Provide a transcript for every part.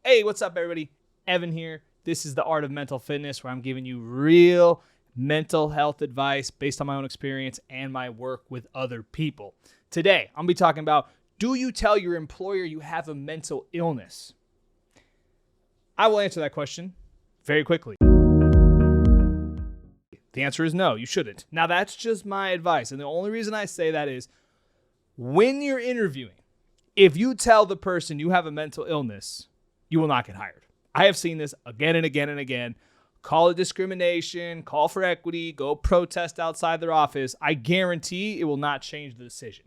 Hey, what's up, everybody? Evan here. This is the Art of Mental Fitness, where I'm giving you real mental health advice based on my own experience and my work with other people. Today, I'm going to be talking about, do you tell your employer you have a mental illness? I will answer that question very quickly. The answer is no, you shouldn't. Now, that's just my advice. And the only reason I say that is when you're interviewing, if you tell the person you have a mental illness, you will not get hired. I have seen this again and again and again. Call it discrimination, call for equity, go protest outside their office. I guarantee it will not change the decision.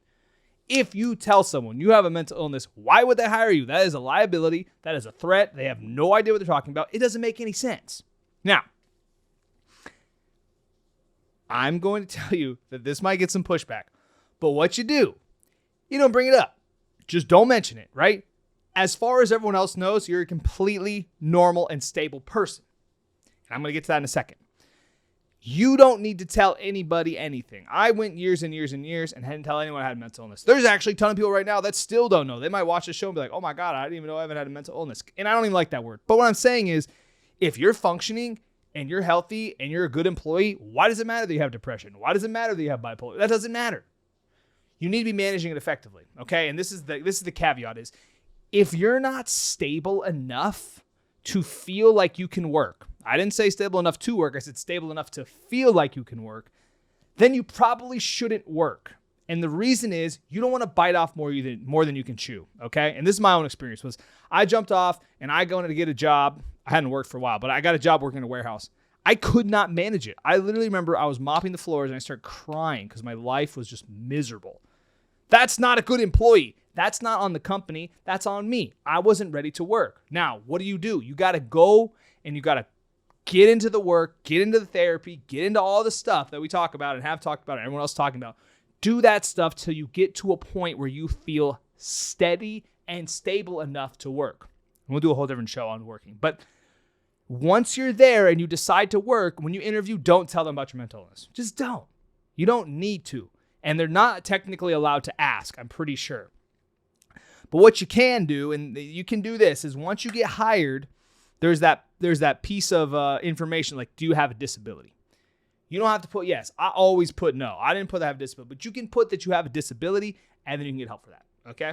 If you tell someone you have a mental illness, why would they hire you? That is a liability. That is a threat. They have no idea what they're talking about. It doesn't make any sense. Now, I'm going to tell you that this might get some pushback, but what you do, you don't bring it up. Just don't mention it, right? As far as everyone else knows, you're a completely normal and stable person. And I'm going to get to that in a second. You don't need to tell anybody anything. I went years and years and years and hadn't tell anyone I had mental illness. There's actually a ton of people right now that still don't know. They might watch the show and be like, oh my God, I didn't even know Evan had a mental illness. And I don't even like that word. But what I'm saying is, if you're functioning and you're healthy and you're a good employee, why does it matter that you have depression? Why does it matter that you have bipolar? That doesn't matter. You need to be managing it effectively, okay? And this is the caveat is, if you're not stable enough to feel like you can work, I didn't say stable enough to work, I said stable enough to feel like you can work, then you probably shouldn't work. And the reason is you don't want to bite off more than you can chew, okay? And this is my own experience. Was I jumped off and I wanted to get a job. I hadn't worked for a while, but I got a job working in a warehouse. I could not manage it. I literally remember I was mopping the floors and I started crying because my life was just miserable. That's not a good employee. That's not on the company. That's on me. I wasn't ready to work. Now, what do? You got to go and you got to get into the work, get into the therapy, get into all the stuff that we talk about and have talked about and everyone else talking about. Do that stuff till you get to a point where you feel steady and stable enough to work. And we'll do a whole different show on working. But once you're there and you decide to work, when you interview, don't tell them about your mental illness. Just don't. You don't need to. And they're not technically allowed to ask, I'm pretty sure. But what you can do, and you can do this, is once you get hired, there's that piece of information like, do you have a disability? You don't have to put yes. I always put no. I didn't put that I have a disability, but you can put that you have a disability, and then you can get help for that, okay?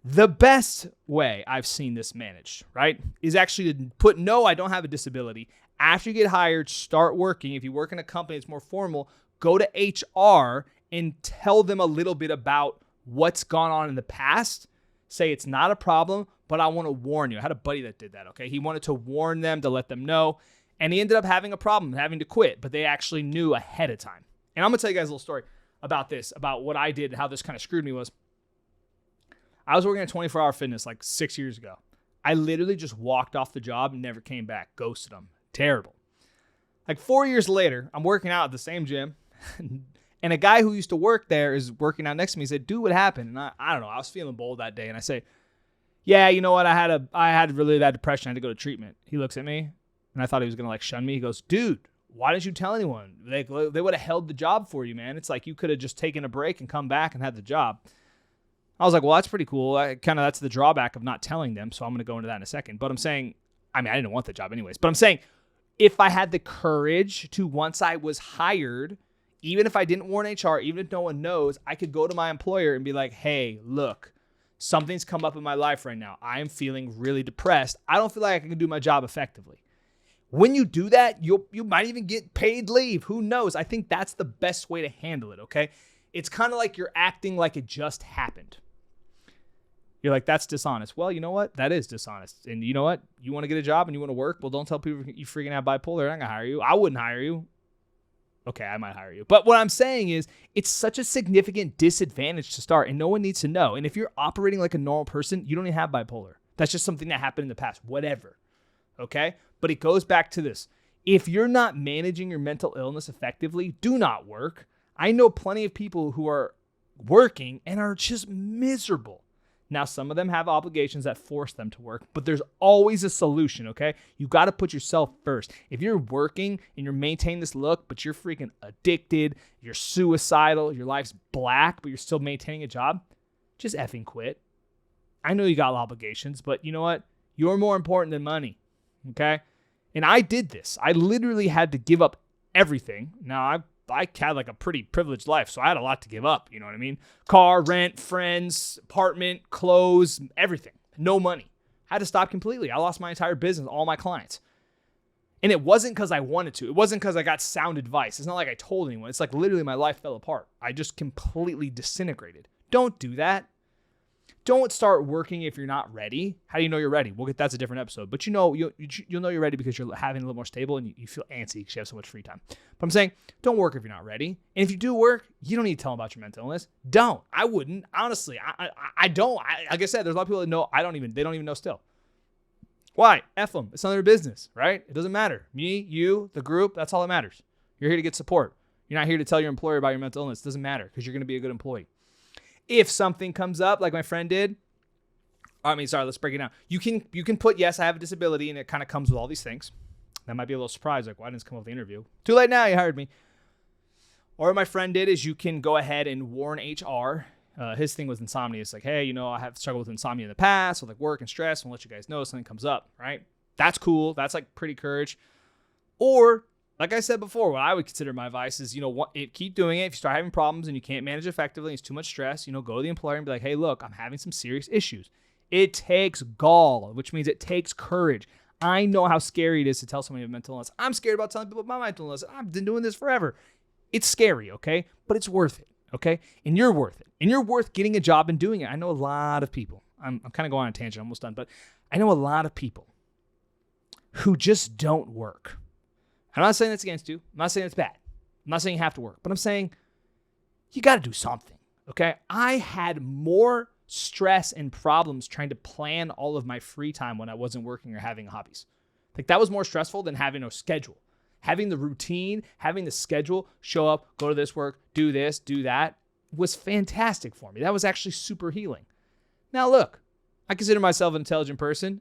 The best way I've seen this managed, right, is actually to put no, I don't have a disability. After you get hired, start working. If you work in a company that's more formal, go to HR and tell them a little bit about what's gone on in the past. Say it's not a problem, but I want to warn you. I had a buddy that did that, okay? He wanted to warn them, to let them know, and he ended up having a problem, having to quit, but they actually knew ahead of time. And I'm going to tell you guys a little story about this, about what I did and how this kind of screwed me was, I was working at 24-Hour Fitness like 6 years ago. I literally just walked off the job and never came back, ghosted them. Terrible. Like 4 years later, I'm working out at the same gym, and a guy who used to work there is working out next to me. He said, dude, what happened? And I don't know. I was feeling bold that day. And I say, yeah, you know what? I had really bad depression. I had to go to treatment. He looks at me and I thought he was going to like shun me. He goes, dude, why didn't you tell anyone? They would have held the job for you, man. It's like you could have just taken a break and come back and had the job. I was like, well, that's pretty cool. That's the drawback of not telling them. So I'm going to go into that in a second. But I'm saying, I didn't want the job anyways. But I'm saying, if I had the courage to, once I was hired, even if I didn't warn HR, even if no one knows, I could go to my employer and be like, hey, look, something's come up in my life right now. I am feeling really depressed. I don't feel like I can do my job effectively. When you do that, you might even get paid leave. Who knows? I think that's the best way to handle it, okay? It's kind of like you're acting like it just happened. You're like, that's dishonest. Well, you know what? That is dishonest. And you know what? You want to get a job and you want to work? Well, don't tell people you freaking have bipolar. I'm not going to hire you. I wouldn't hire you. Okay, I might hire you. But what I'm saying is, it's such a significant disadvantage to start, and no one needs to know. And if you're operating like a normal person, you don't even have bipolar. That's just something that happened in the past, whatever. Okay? But it goes back to this. If you're not managing your mental illness effectively, do not work. I know plenty of people who are working and are just miserable. Now, some of them have obligations that force them to work, but there's always a solution, okay? You got to put yourself first. If you're working and you're maintaining this look, but you're freaking addicted, you're suicidal, your life's black, but you're still maintaining a job, just effing quit. I know you got obligations, but you know what? You're more important than money. Okay? And I did this. I literally had to give up everything. Now, I had like a pretty privileged life, so I had a lot to give up. You know what I mean? Car, rent, friends, apartment, clothes, everything. No money. I had to stop completely. I lost my entire business, all my clients. And it wasn't because I wanted to. It wasn't because I got sound advice. It's not like I told anyone. It's like literally my life fell apart. I just completely disintegrated. Don't do that. Don't start working if you're not ready. How do you know you're ready? That's a different episode. But you'll know you're ready because you're having a little more stable and you feel antsy because you have so much free time. But I'm saying, don't work if you're not ready. And if you do work, you don't need to tell them about your mental illness. Don't. I wouldn't. Honestly, I don't. Like I said, there's a lot of people that know. They don't even know still. Why? F them. It's none of their business, right? It doesn't matter. Me, you, the group, that's all that matters. You're here to get support. You're not here to tell your employer about your mental illness. It doesn't matter because you're going to be a good employee. If something comes up like my friend did, let's break it down. You can put, yes, I have a disability, and it kind of comes with all these things. That might be a little surprise, like, why didn't this come up with the interview? Too late now, you hired me. Or what my friend did is you can go ahead and warn HR. His thing was insomnia. It's like, hey, I have struggled with insomnia in the past with like work and stress. I'll let you guys know if something comes up, right? That's cool. That's like pretty courage. Or, like I said before, what I would consider my advice is, keep doing it. If you start having problems and you can't manage effectively, it's too much stress, go to the employer and be like, hey, look, I'm having some serious issues. It takes gall, which means it takes courage. I know how scary it is to tell somebody about mental illness. I'm scared about telling people about my mental illness. I've been doing this forever. It's scary, okay? But it's worth it, okay? And you're worth it. And you're worth getting a job and doing it. I know a lot of people. I'm kind of going on a tangent. I'm almost done. But I know a lot of people who just don't work. I'm not saying that's against you. I'm not saying it's bad. I'm not saying you have to work. But I'm saying you got to do something, okay? I had more stress and problems trying to plan all of my free time when I wasn't working or having hobbies. Like that was more stressful than having a schedule. Having the routine, having the schedule, show up, go to this work, do this, do that, was fantastic for me. That was actually super healing. Now look, I consider myself an intelligent person.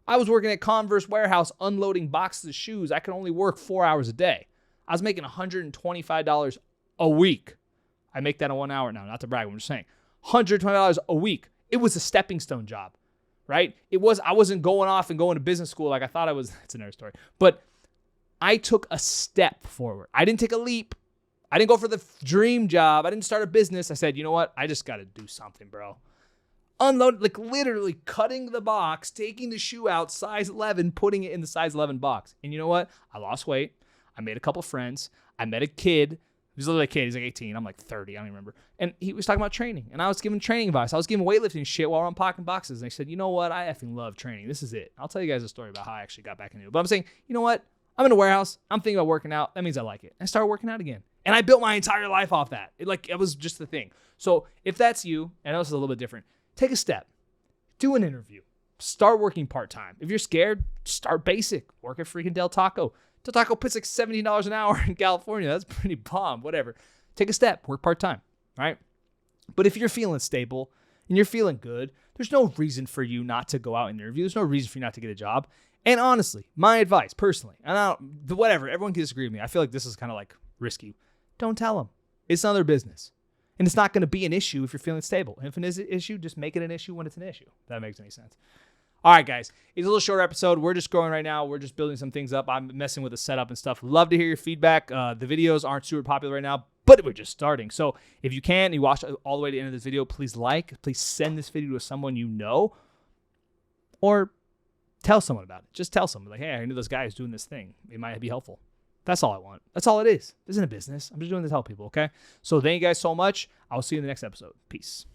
I was working at Converse warehouse unloading boxes of shoes. I could only work 4 hours a day. I was making $125 a week. I make that in 1 hour now, not to brag, I'm just saying. $120 a week. It was a stepping stone job, right? I wasn't going off and going to business school like I thought I was. It's another story. But I took a step forward. I didn't take a leap. I didn't go for the dream job. I didn't start a business. I said, you know what? I just got to do something, bro. Unload, like literally cutting the box, taking the shoe out, size 11, putting it in the size 11 box. And you know what? I lost weight. I made a couple friends. I met a kid. He's a little kid. He's like 18. I'm like 30. I don't even remember. And he was talking about training. And I was giving training advice. I was giving weightlifting shit while we're unpacking boxes. And they said, you know what? I effing love training. This is it. I'll tell you guys a story about how I actually got back into it. But I'm saying, you know what? I'm in a warehouse. I'm thinking about working out. That means I like it. And I started working out again. And I built my entire life off that. It was just the thing. So if that's you, I know this is a little bit different, take a step. Do an interview. Start working part-time. If you're scared, start basic. Work at freaking Del Taco. Del Taco puts like $17 an hour in California. That's pretty bomb. Whatever. Take a step. Work part-time. Right? But if you're feeling stable and you're feeling good, there's no reason for you not to go out and interview. There's no reason for you not to get a job. And honestly, my advice, personally, whatever, everyone can disagree with me. I feel like this is kind of like risky. Don't tell them. It's not their business. And it's not going to be an issue if you're feeling stable. And if it is an issue, just make it an issue when it's an issue. If that makes any sense. All right, guys. It's a little short episode. We're just growing right now. We're just building some things up. I'm messing with the setup and stuff. Love to hear your feedback. The videos aren't super popular right now, but we're just starting. So if you can, you watch all the way to the end of this video, please send this video to someone you know, or tell someone about it. Just tell someone, like, hey, I knew this guy is doing this thing. It might be helpful. That's all I want. That's all it is. This isn't a business. I'm just doing this to help people, okay? So thank you guys so much. I'll see you in the next episode. Peace.